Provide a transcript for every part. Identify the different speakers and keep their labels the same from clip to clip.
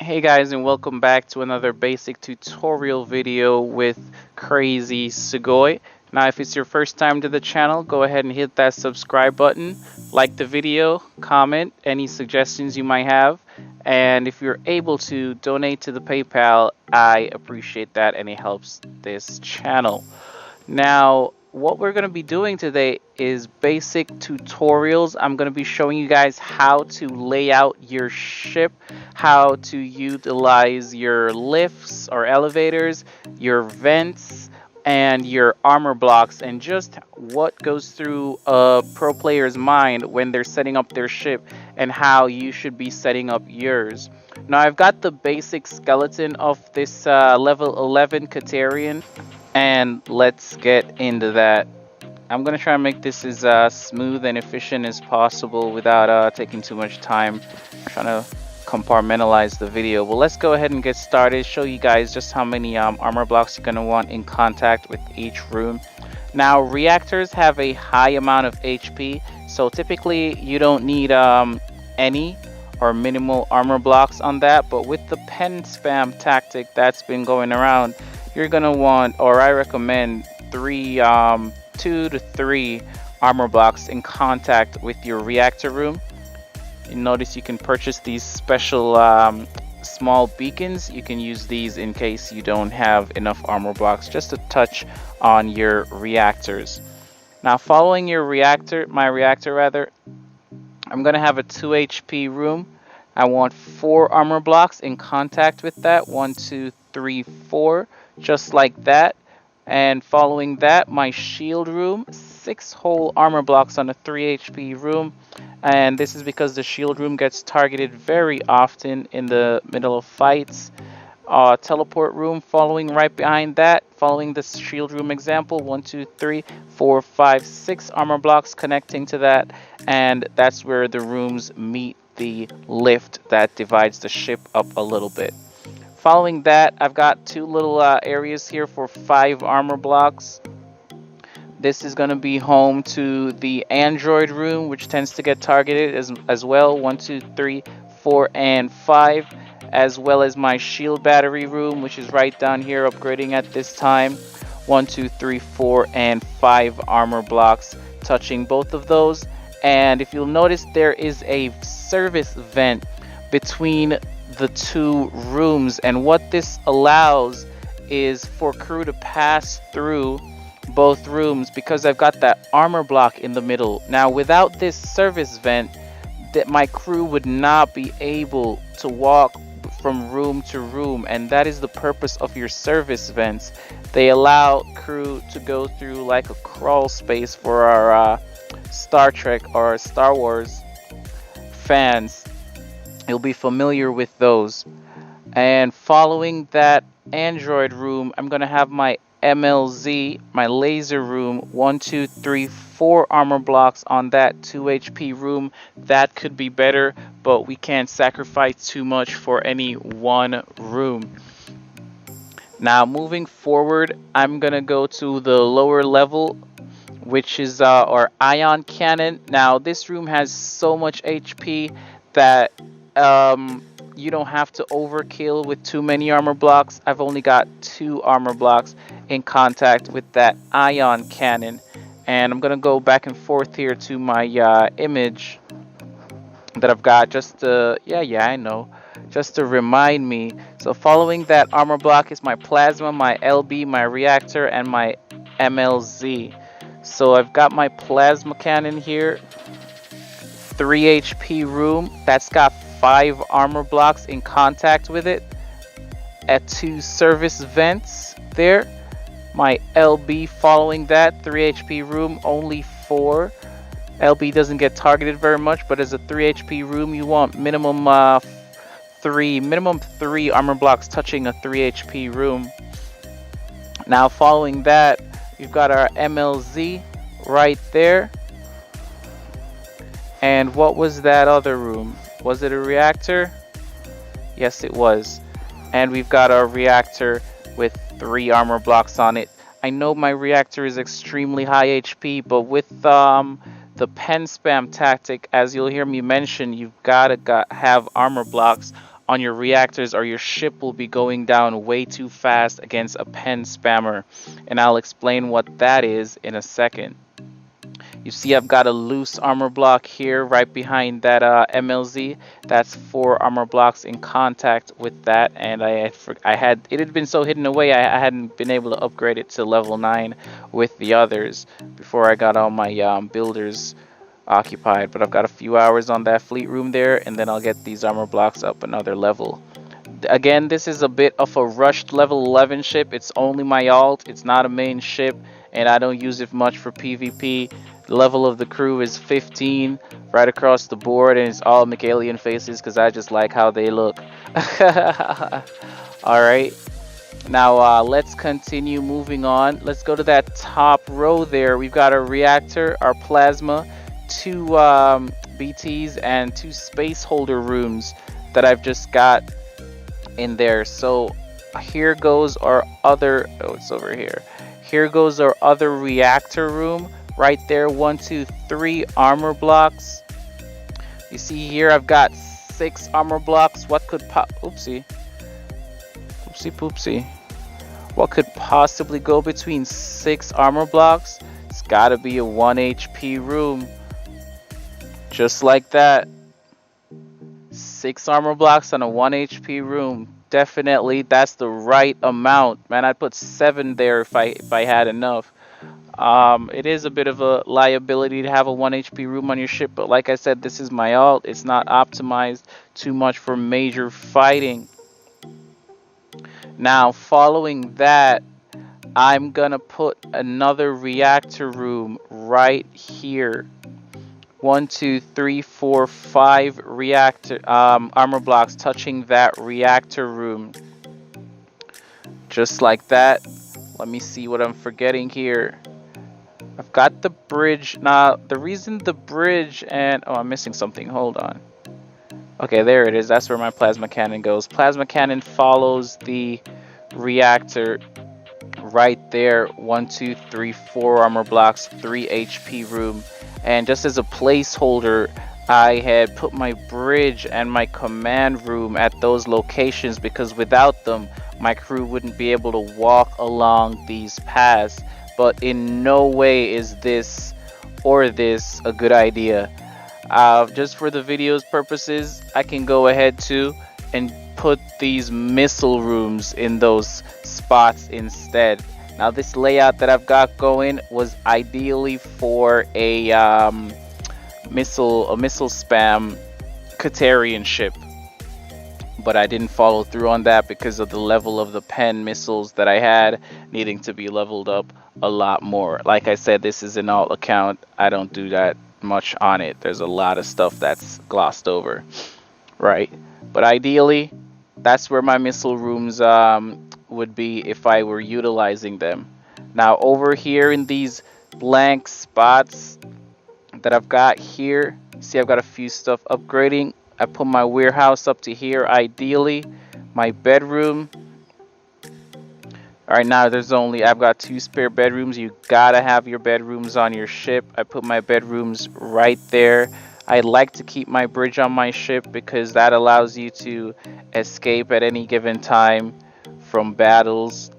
Speaker 1: Hey guys, and welcome back to another basic tutorial video with Crazy Sugoi. Now if it's your first time to the channel, go ahead and hit that subscribe button, like the video, comment any suggestions you might have, and if you're able to donate to the PayPal, I appreciate that and it helps this channel. Now, what we're going to be doing today is basic tutorials. I'm going to be showing you guys how to lay out your ship, how to utilize your lifts or elevators, your vents, and your armor blocks, and just what goes through a pro player's mind when they're setting up their ship and how you should be setting up yours. Now, I've got the basic skeleton of this level 11 Qtarian, and let's get into that. I'm gonna try and make this as smooth and efficient as possible without taking too much time. I'm trying to compartmentalize the video. Well, let's go ahead and get started. Show you guys just how many armor blocks you're gonna want in contact with each room. Now, reactors have a high amount of HP, so typically you don't need any or minimal armor blocks on that. But with the pen spam tactic that's been going around, you're gonna want, or I recommend, 2 to 3 armor blocks in contact with your reactor room. You notice you can purchase these special small beacons. You can use these in case you don't have enough armor blocks, just to touch on your reactors. Now, following your reactor, my reactor rather, I'm gonna have a 2 HP room. I want 4 armor blocks in contact with that. 1, 2, 3, 4. Just like that. And following that, my shield room, 6 whole armor blocks on a 3 HP room, and this is because the shield room gets targeted very often in the middle of fights. Teleport room following right behind that, following the shield room example, 1, 2, 3, 4, 5, 6 armor blocks connecting to that, and that's where the rooms meet the lift that divides the ship up a little bit. Following that, I've got 2 little areas here for 5 armor blocks. This is going to be home to the android room, which tends to get targeted as well. 1, 2, 3, 4, and 5. As well as my shield battery room, which is right down here, upgrading at this time. 1, 2, 3, 4, and 5 armor blocks touching both of those. And if you'll notice, there is a service vent between the 2 rooms, and what this allows is for crew to pass through both rooms because I've got that armor block in the middle. Now, without this service vent, that my crew would not be able to walk from room to room, and that is the purpose of your service vents. They allow crew to go through like a crawl space for our Star Trek or Star Wars fans. You'll be familiar with those. And following that android room, I'm gonna have my MLZ, my laser room, 1, 2, 3, 4 armor blocks on that 2 HP room. That could be better, but we can't sacrifice too much for any one room. Now, moving forward, I'm gonna go to the lower level, which is our ion cannon. Now, this room has so much HP that you don't have to overkill with too many armor blocks. I've only got 2 armor blocks in contact with that ion cannon, and I'm gonna go back and forth here to my image that I've got just to just to remind me. So following that armor block is my plasma, my LB, my reactor, and my MLZ. So I've got my plasma cannon here, 3 HP room, that's got 5 armor blocks in contact with it at 2 service vents there. My LB following that, 3 HP room, only 4. LB doesn't get targeted very much, but as a 3 HP room, you want minimum 3 armor blocks touching a 3 HP room. Now following that, we've got our MLZ right there. And what was that other room? Was it a reactor? Yes, it was. And we've got our reactor with 3 armor blocks on it. I know my reactor is extremely high HP, but with the pen spam tactic, as you'll hear me mention, you've gotta have armor blocks on your reactors, or your ship will be going down way too fast against a pen spammer. And I'll explain what that is in a second. You see I've got a loose armor block here right behind that MLZ. That's 4 armor blocks in contact with that, and it had been so hidden away I hadn't been able to upgrade it to level 9 with the others before I got all my builders occupied. But I've got a few hours on that fleet room there, and then I'll get these armor blocks up another level. Again, this is a bit of a rushed level 11 ship. It's only my alt, it's not a main ship, and I don't use it much for PvP. The level of the crew is 15 right across the board, and it's all McAlien faces because I just like how they look. Alright, now let's continue moving on. Let's go to that top row there. We've got our reactor, our plasma, 2 BTs, and 2 space holder rooms that I've just got in there. So here goes our other, oh, it's over here. Here goes our other reactor room right there. 1, 2, 3 armor blocks. You see here I've got 6 armor blocks. What could oopsie poopsie, what could possibly go between 6 armor blocks? It's gotta be a 1 HP room, just like that. 6 armor blocks on a 1 HP room. Definitely, that's the right amount. Man, I'd put 7 there if I had enough. It is a bit of a liability to have a 1 HP room on your ship, but like I said, this is my alt. It's not optimized too much for major fighting. Now, following that, I'm gonna put another reactor room right here. 1, 2, 3, 4, 5 reactor armor blocks touching that reactor room, just like that. Let me see what I'm forgetting here. I've got the bridge. Now, the reason the bridge and... oh, I'm missing something. Hold on. Okay, there it is. That's where my plasma cannon goes. Plasma cannon follows the reactor right there. 1, 2, 3, 4 armor blocks, 3 HP room. And just as a placeholder, I had put my bridge and my command room at those locations because without them, my crew wouldn't be able to walk along these paths. But in no way is this or this a good idea. Just for the video's purposes, I can go ahead too and put these missile rooms in those spots instead. Now, this layout that I've got going was ideally for a missile spam Qtarian ship, but I didn't follow through on that because of the level of the pen missiles that I had needing to be leveled up a lot more. Like I said, this is an alt account. I don't do that much on it. There's a lot of stuff that's glossed over, right? But ideally, that's where my missile rooms would be if I were utilizing them. Now, over here in these blank spots that I've got here, see I've got a few stuff upgrading. I put my warehouse up to here, ideally. My bedroom. Alright, now I've got 2 spare bedrooms. You gotta have your bedrooms on your ship. I put my bedrooms right there. I like to keep my bridge on my ship because that allows you to escape at any given time from battles.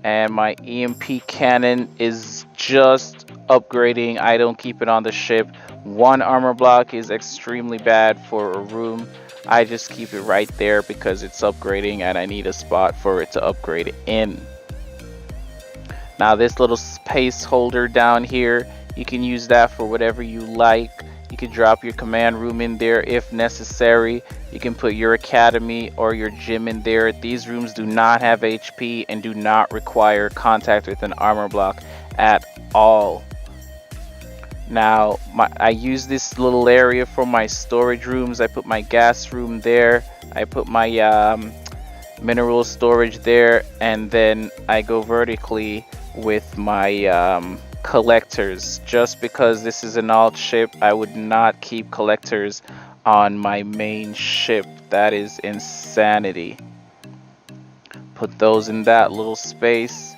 Speaker 1: And my EMP cannon is just upgrading. I don't keep it on the ship. 1 armor block is extremely bad for a room. I just keep it right there because it's upgrading and I need a spot for it to upgrade in. Now, this little space holder down here, you can use that for whatever you like. You can drop your command room in there if necessary. You can put your academy or your gym in there. These rooms do not have HP and do not require contact with an armor block at all. Now, I use this little area for my storage rooms. I put my gas room there. I put my mineral storage there. And then I go vertically with my collectors. Just because this is an alt ship, I would not keep collectors on my main ship. That is insanity. Put those in that little space.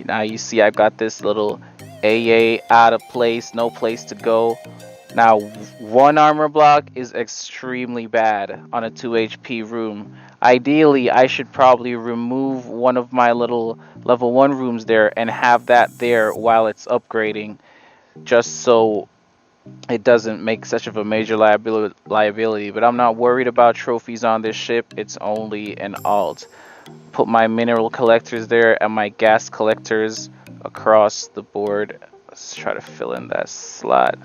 Speaker 1: Now you see I've got this little AA out of place, no place to go. Now, one armor block is extremely bad on a 2 HP room. Ideally, I should probably remove one of my little level 1 rooms there and have that there while it's upgrading, just so it doesn't make such of a major liability. But I'm not worried about trophies on this ship. It's only an alt. Put my mineral collectors there and my gas collectors across the board. Let's try to fill in that slot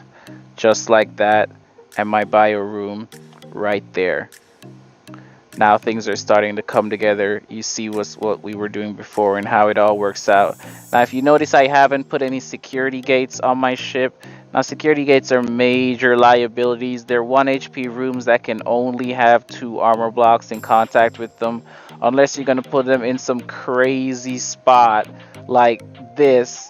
Speaker 1: just like that, and my bio room right there. Now things are starting to come together. You see what we were doing before and how it all works out. Now if you notice, I haven't put any security gates on my ship. Now security gates are major liabilities. They're 1 HP rooms that can only have 2 armor blocks in contact with them, unless you're going to put them in some crazy spot like this.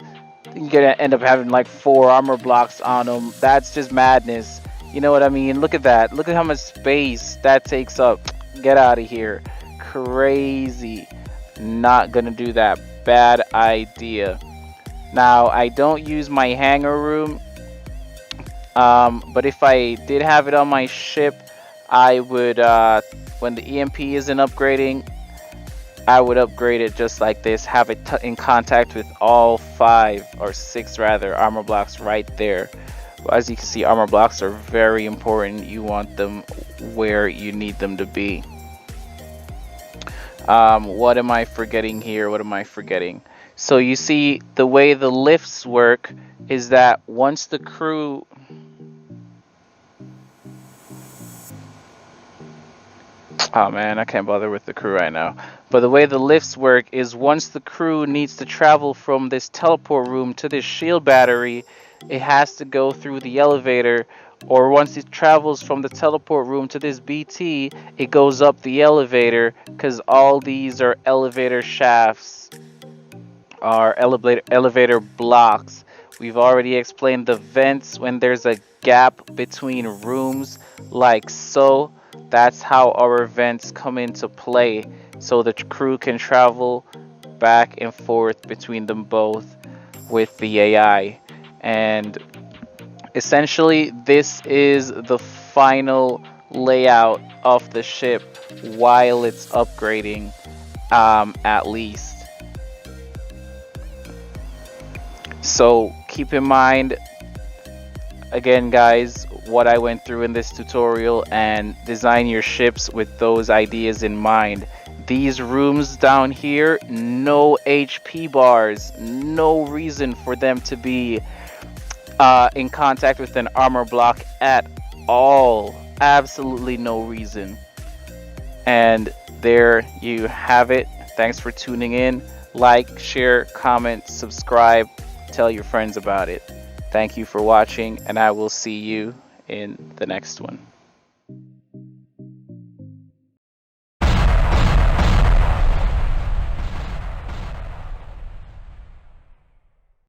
Speaker 1: You're gonna end up having like 4 armor blocks on them. That's just madness. You know what I mean? Look at that. Look at how much space that takes up. Get out of here. Crazy. Not gonna do that. Bad idea. Now, I don't use my hangar room. But if I did have it on my ship, I would, when the EMP isn't upgrading, I would upgrade it just like this, have it in contact with all 5 or 6 rather armor blocks right there. As you can see, armor blocks are very important. You want them where you need them to be. What am I forgetting here? What am I forgetting? So you see, the way the lifts work is that once the crew... Oh man, I can't bother with the crew right now. But the way the lifts work is once the crew needs to travel from this teleport room to this shield battery, it has to go through the elevator. Or once it travels from the teleport room to this BT, it goes up the elevator, because all these are elevator shafts, are elevator blocks. We've already explained the vents when there's a gap between rooms, like so. That's how our vents come into play, so the crew can travel back and forth between them both with the AI. And essentially, this is the final layout of the ship while it's upgrading, at least. So keep in mind, again guys, what I went through in this tutorial, and design your ships with those ideas in mind. These rooms down here, no HP bars, no reason for them to be in contact with an armor block at all. Absolutely no reason. And there you have it. Thanks for tuning in. Like, share, comment, subscribe, tell your friends about it. Thank you for watching, and I will see you in the next one.